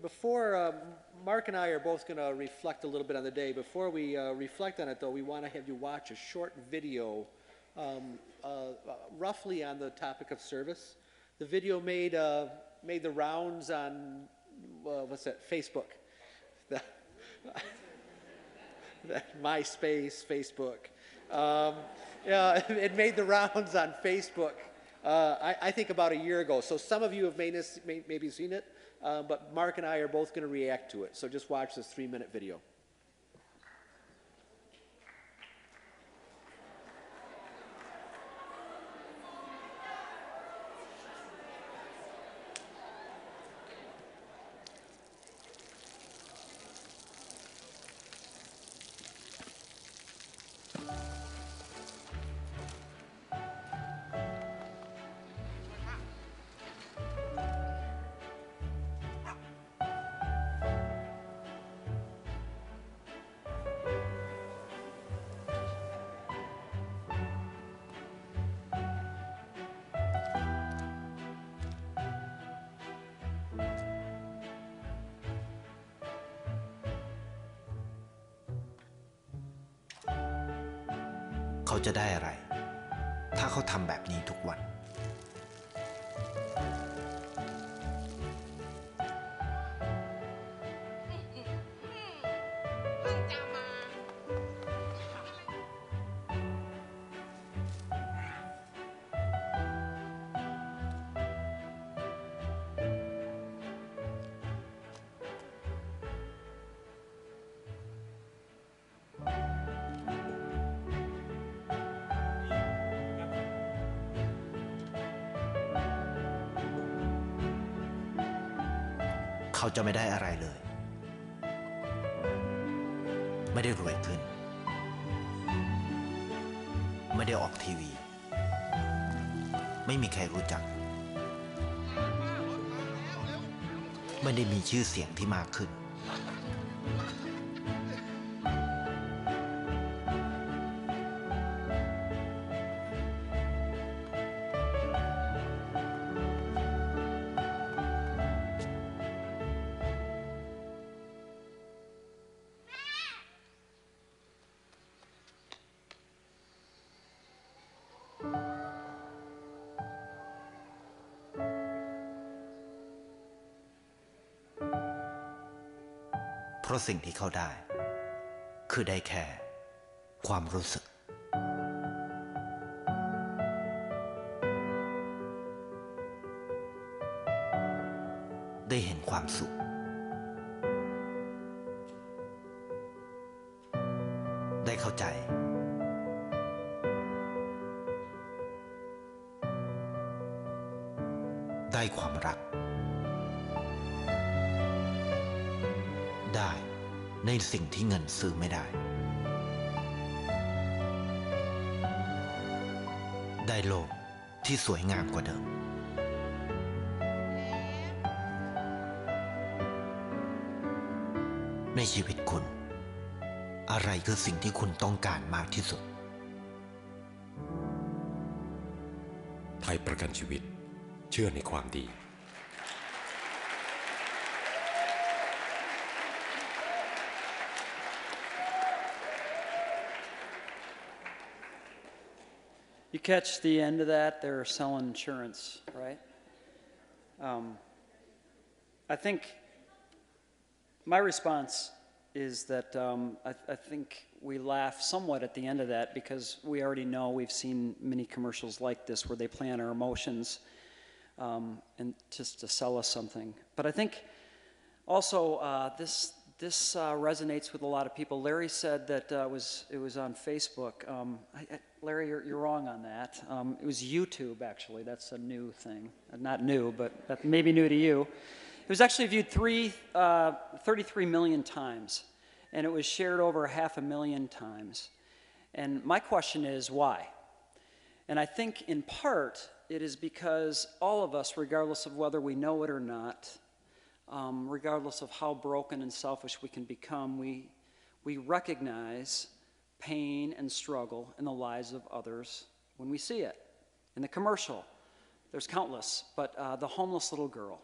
Before Mark and I are both going to reflect a little bit on the day. Before we reflect on it, though, we want to have you watch a short video, roughly on the topic of service. The video made the rounds on what's that? Facebook, MySpace, Facebook. Yeah, it made the rounds on Facebook. I think about a year ago. So some of you have maybe seen it. But Mark and I are both going to react to it. So just watch this 3-minute video.เขาจะได้อะไรถ้าเขาทำแบบนี้ทุกวันเขาจะไม่ได้อะไรเลยไม่ได้รวยขึ้นไม่ได้ออกทีวีไม่มีใครรู้จักไม่ได้มีชื่อเสียงที่มากขึ้นเพราะสิ่งที่เขาได้คือได้แค่ความรู้สึกได้เห็นความสุขได้เข้าใจได้ความรักได้ในสิ่งที่เงินซื้อไม่ได้ได้โลกที่สวยงามกว่าเดิมในชีวิตคุณอะไรคือสิ่งที่คุณต้องการมากที่สุดไทยประกันชีวิตเชื่อในความดีYou catch the end of that, they're selling insurance, right? I think my response is that I think we laugh somewhat at the end of that because we already know, we've seen many commercials like this where they play on our emotions and just to sell us something. But I think also this resonates with a lot of people. Larry said that it was on Facebook. Larry, you're wrong on that. It was YouTube, actually. That's a new thing. Not new, but that may be new to you. It was actually viewed 33 million times, and it was shared over 500,000 times. And my question is, why? And I think, in part, it is because all of us, regardless of whether we know it or not, regardless of how broken and selfish we can become, we recognize pain and struggle in the lives of others when we see it. In the commercial, there's countless, but the homeless little girl,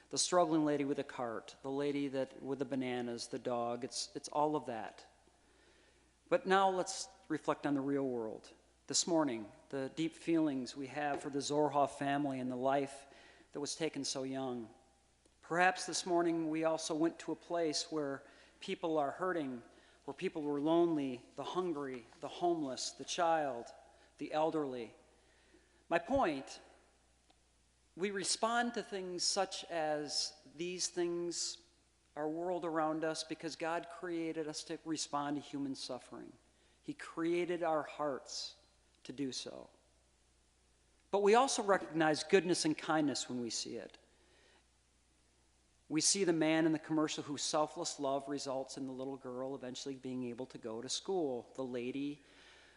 The struggling lady with the cart, the lady with the bananas, the dog, it's all of that. But now let's reflect on the real world. This morning, the deep feelings we have for the Zoerhoff family and the life that was taken so young. Perhaps this morning we also went to a place where people are hurting, where people were lonely, the hungry, the homeless, the child, the elderly. My point, we respond to things such as these things, our world around us, because God created us to respond to human suffering. He created our hearts to do so. But we also recognize goodness and kindness when we see it. We see the man in the commercial whose selfless love results in the little girl eventually being able to go to school, the lady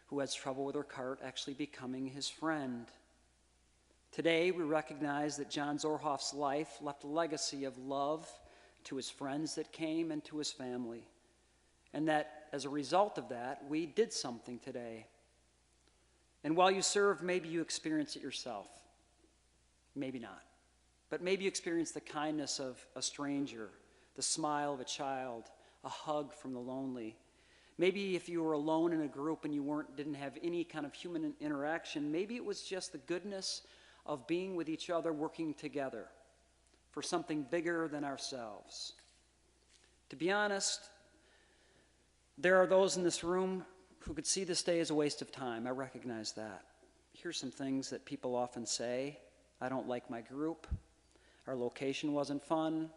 who has trouble with her cart actually becoming his friend. Today, we recognize that John Zoerhoff's life left a legacy of love to his friends that came and to his family. And that as a result of that, we did something today. And while you serve, maybe you experience it yourself. Maybe not. But maybe you experience the kindness of a stranger, the smile of a child, a hug from the lonely. Maybe if you were alone in a group and you didn't have any kind of human interaction, maybe it was just the goodness of being with each other, working together for something bigger than ourselves. To be honest, there are those in this room who could see this day as a waste of time. I recognize that. Here's some things that people often say. I don't like my group. Our location wasn't fun.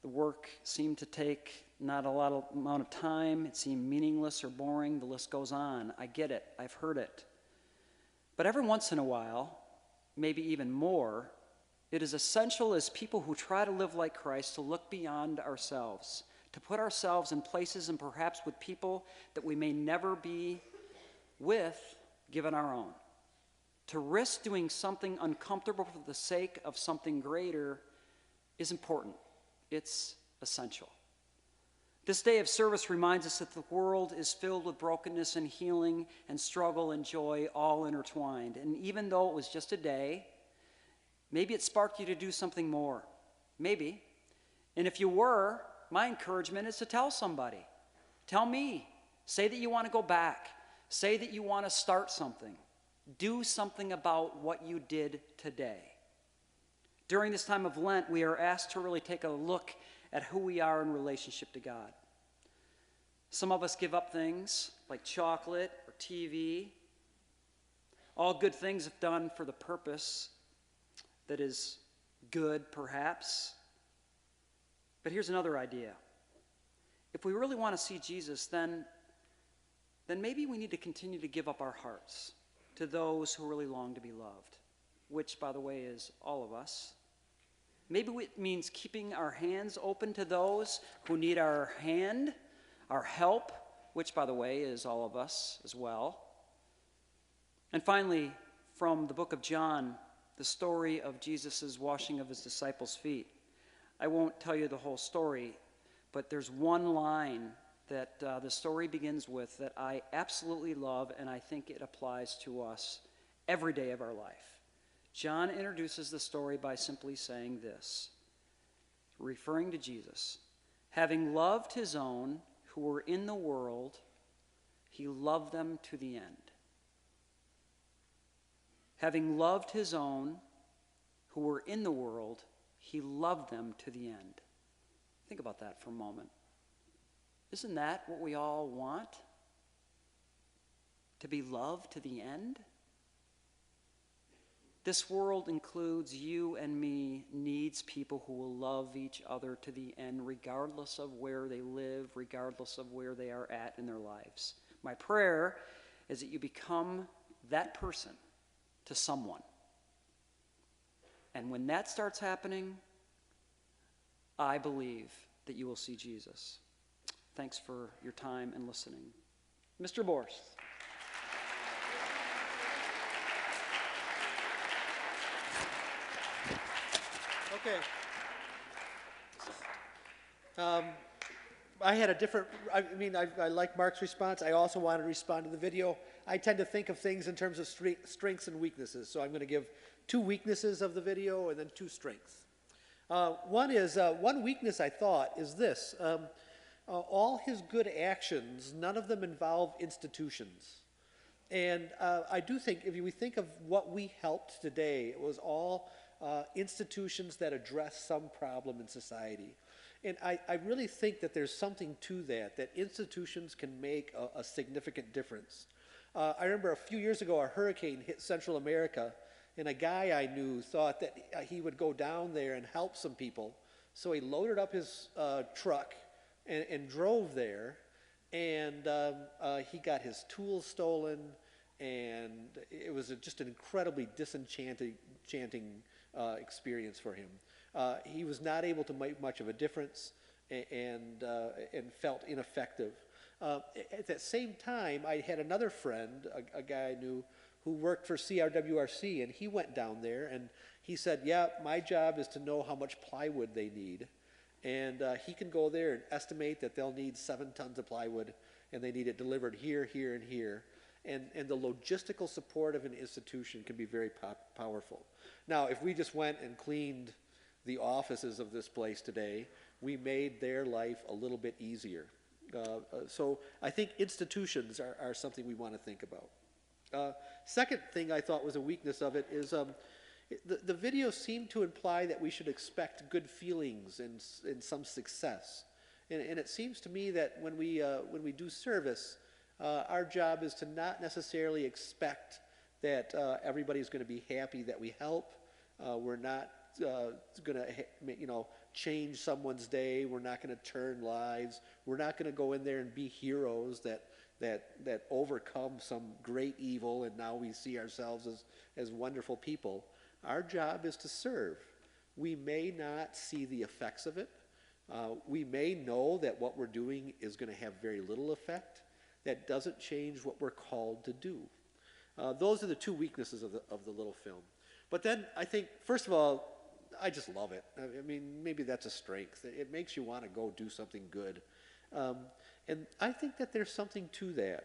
The work seemed to take not a lot of amount of time. It seemed meaningless or boring. The list goes on. I get it. I've heard it. But every once in a while, maybe even more, it is essential as people who try to live like Christ to look beyond ourselves, to put ourselves in places and perhaps with people that we may never be with given our own. To risk doing something uncomfortable for the sake of something greater is important. It's essential. This day of service reminds us that the world is filled with brokenness and healing and struggle and joy all intertwined. And even though it was just a day, maybe it sparked you to do something more. Maybe. And if you were, my encouragement is to tell somebody. Tell me. Say that you want to go back. Say that you want to start something. Do something about what you did today. During this time of Lent, we are asked to really take a look at who we are in relationship to God. Some of us give up things like chocolate or TV. All good things if done for the purpose that is good, perhaps. But here's another idea. If we really want to see Jesus, then maybe we need to continue to give up our hearts to those who really long to be loved, which, by the way, is all of us. Maybe it means keeping our hands open to those who need our hand, our help, which, by the way, is all of us as well. And finally, from the book of John, the story of Jesus' washing of his disciples' feet. I won't tell you the whole story, but there's one line that the story begins with that I absolutely love, and I think it applies to us every day of our life. John introduces the story by simply saying this, referring to Jesus. Having loved his own who were in the world, he loved them to the end. Having loved his own who were in the world, he loved them to the end. Think about that for a moment. Isn't that what we all want? To be loved to the end? This world includes you and me, needs people who will love each other to the end, regardless of where they live, regardless of where they are at in their lives. My prayer is that you become that person to someone. And when that starts happening, I believe that you will see Jesus. Thanks for your time and listening. Mr. Borst. Okay. I had a different, I like Mark's response. I also wanted to respond to the video. I tend to think of things in terms of strengths and weaknesses. So I'm going to give 2 weaknesses of the video and then 2 strengths. One weakness I thought is this. All his good actions, none of them involve institutions. And I do think, if we think of what we helped today, it was all institutions that address some problem in society. And I really think that there's something to that, that institutions can make a significant difference. I remember a few years ago, a hurricane hit Central America, and a guy I knew thought that he would go down there and help some people. So he loaded up his truck and drove there, and he got his tools stolen, and it was just an incredibly disenchanting experience for him. He was not able to make much of a difference and felt ineffective. At that same time, I had another friend, a guy I knew, who worked for CRWRC, and he went down there, and he said, yeah, my job is to know how much plywood they need. And he can go there and estimate that they'll need 7 tons of plywood, and they need it delivered here, here, and here. And the logistical support of an institution can be very powerful. Now, if we just went and cleaned the offices of this place today, we made their life a little bit easier. So I think institutions are something we want to think about. Second thing I thought was a weakness of it is the video seemed to imply that we should expect good feelings and some success. And it seems to me that when we do service, our job is to not necessarily expect that everybody's going to be happy that we help. We're not going to change someone's day. We're not going to turn lives. We're not going to go in there and be heroes that overcome some great evil, and now we see ourselves as wonderful people. Our job is to serve. We may not see the effects of it. We may know that what we're doing is going to have very little effect. That doesn't change what we're called to do. Those are the two weaknesses of the little film. But then I think, first of all, I just love it. I mean, maybe that's a strength. It makes you want to go do something good. And I think that there's something to that.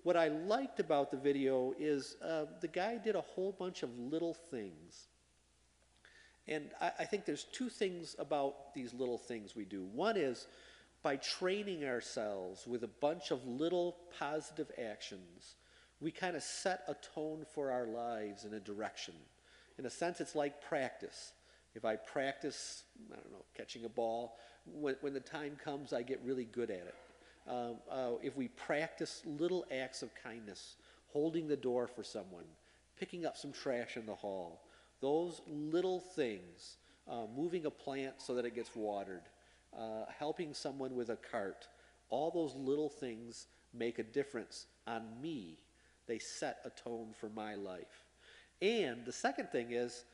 What I liked about the video is the guy did a whole bunch of little things. And I think there's two things about these little things we do. One is by training ourselves with a bunch of little positive actions, we kind of set a tone for our lives in a direction. In a sense, it's like practice. If I practice, I don't know, catching a ball, when the time comes, I get really good at it. If we practice little acts of kindness, holding the door for someone, picking up some trash in the hall, those little things, moving a plant so that it gets watered, helping someone with a cart, all those little things make a difference on me. They set a tone for my life. And the second thing is,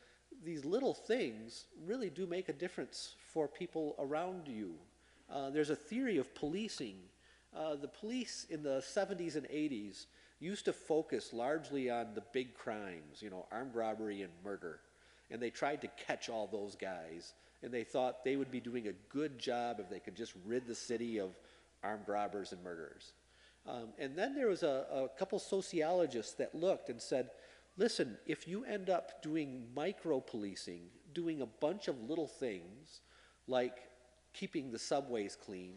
these little things really do make a difference for people around you. There's a theory of policing. The police in the 70s and 80s used to focus largely on the big crimes, armed robbery and murder. And they tried to catch all those guys. And they thought they would be doing a good job if they could just rid the city of armed robbers and murderers. And then there was a couple sociologists that looked and said, listen, if you end up doing micro-policing, doing a bunch of little things, like keeping the subways clean,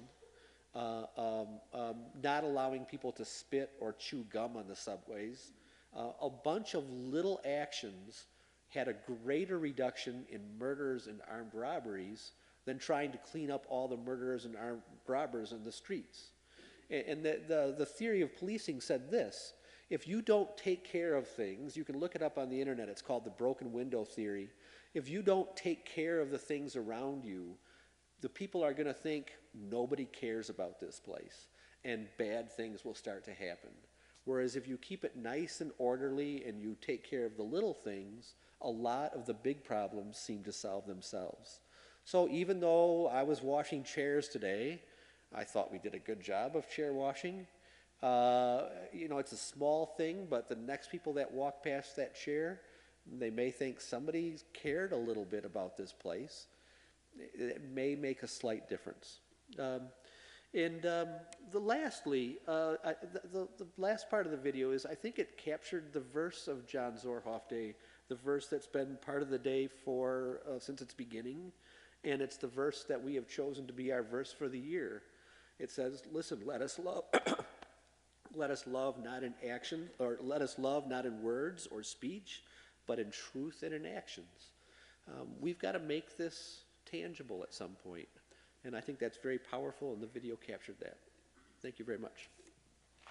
not allowing people to spit or chew gum on the subways, a bunch of little actions had a greater reduction in murders and armed robberies than trying to clean up all the murderers and armed robbers in the streets. And the theory of policing said this: if you don't take care of things, you can look it up on the internet, it's called the broken window theory. If you don't take care of the things around you, the people are going to think nobody cares about this place, and bad things will start to happen. Whereas if you keep it nice and orderly and you take care of the little things, a lot of the big problems seem to solve themselves. So even though I was washing chairs today, I thought we did a good job of chair washing. It's a small thing, but the next people that walk past that chair, they may think somebody cared a little bit about this place. It may make a slight difference. Lastly, the last part of the video is, I think it captured the verse of John Zoerhoff Day, the verse that's been part of the day since its beginning. And it's the verse that we have chosen to be our verse for the year. It says, listen, let us love. Let us love not in action, or let us love not in words or speech, but in truth and in actions. We've got to make this tangible at some point. And I think that's very powerful, and the video captured that. Thank you very much.